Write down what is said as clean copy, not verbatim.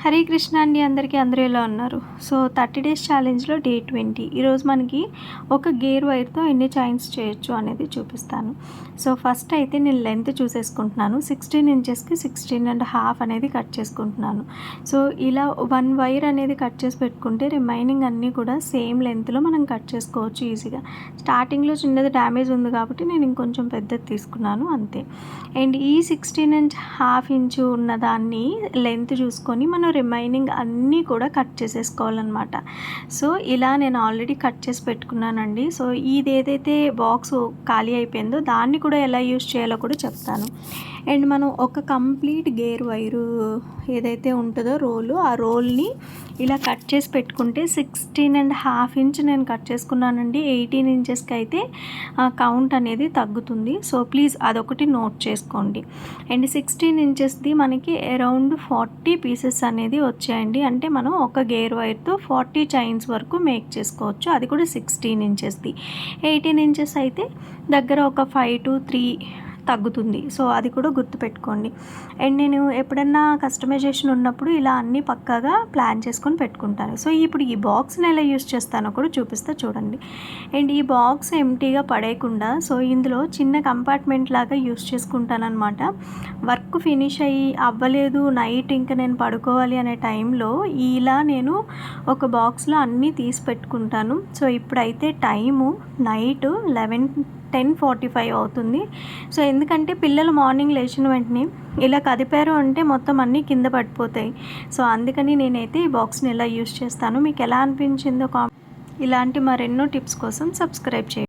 హరే కృష్ణ అండి అందరికీ. అందరూ ఎలా ఉన్నారు? సో 30 డేస్ ఛాలెంజ్లో డే 20. ఈరోజు మనకి ఒక గేర్ వైర్తో ఎన్ని చైన్స్ చేయొచ్చు అనేది చూపిస్తాను. సో ఫస్ట్ అయితే నేను లెంత్ చూసేసుకుంటున్నాను. 16 ఇంచెస్కి 16.5 అనేది కట్ చేసుకుంటున్నాను. సో ఇలా 1 వైర్ అనేది కట్ చేసి పెట్టుకుంటే రిమైనింగ్ అన్నీ కూడా సేమ్ లెంత్లో మనం కట్ చేసుకోవచ్చు ఈజీగా. స్టార్టింగ్లో చిన్నది డ్యామేజ్ ఉంది కాబట్టి నేను ఇంకొంచెం పెద్దది తీసుకున్నాను అంతే. అండ్ ఈ 16.5 ఇంచు ఉన్న దాన్ని లెంత్ చూసుకొని మనం రిమైనింగ్ అన్నీ కూడా కట్ చేసేసుకోవాలన్నమాట. సో ఇలా నేను ఆల్రెడీ కట్ చేసి పెట్టుకున్నానండి. సో ఇది ఏదైతే బాక్స్ ఖాళీ అయిపోయిందో దాన్ని కూడా ఎలా యూజ్ చేయాలో కూడా చెప్తాను. అండ్ మనం ఒక కంప్లీట్ గేర్ వైరు ఏదైతే ఉంటుందో ఆ రోల్ని ఇలా కట్ చేసి పెట్టుకుంటే 16.5 ఇంచ్ నేను కట్ చేసుకున్నానండి. 18 ఇంచెస్కి అయితే కౌంట్ అనేది తగ్గుతుంది. సో ప్లీజ్ అదొకటి నోట్ చేసుకోండి. అండ్ 16 ఇంచెస్ది మనకి అరౌండ్ 40 పీసెస్ అనేది వచ్చాయండి. అంటే మనం ఒక గేర్ వైర్తో 40 చైన్స్ వరకు మేక్ చేసుకోవచ్చు. అది కూడా 16 ఇంచెస్ది. 18 ఇంచెస్ అయితే దగ్గర ఒక 5 to 3 తగ్గుతుంది. సో అది కూడా గుర్తుపెట్టుకోండి. అండ్ నేను ఎప్పుడన్నా కస్టమైజేషన్ ఉన్నప్పుడు ఇలా అన్నీ పక్కాగా ప్లాన్ చేసుకొని పెట్టుకుంటాను. సో ఇప్పుడు ఈ బాక్స్ని ఎలా యూస్ చేస్తానో కూడా చూపిస్తా చూడండి. అండ్ ఈ బాక్స్ ఎంటీగా పడేయకుండా సో ఇందులో చిన్న కంపార్ట్మెంట్ లాగా యూస్ చేసుకుంటానమాట. వర్క్ ఫినిష్ అవ్వలేదు, నైట్ ఇంకా నేను పడుకోవాలి అనే టైంలో ఇలా నేను ఒక బాక్స్లో అన్నీ తీసి పెట్టుకుంటాను. సో ఇప్పుడైతే టైము నైట్ 10:45 అవుతుంది. సో ఎందుకంటే పిల్లలు మార్నింగ్ లేచిన వెంటనే ఇలా కదిపారు అంటే మొత్తం అన్నీ కింద పడిపోతాయి. సో అందుకని నేనైతే ఈ బాక్స్ని ఎలా యూస్ చేస్తాను. మీకు ఎలా అనిపించిందో ఇలాంటి మరెన్నో టిప్స్ కోసం సబ్స్క్రైబ్ చేయండి.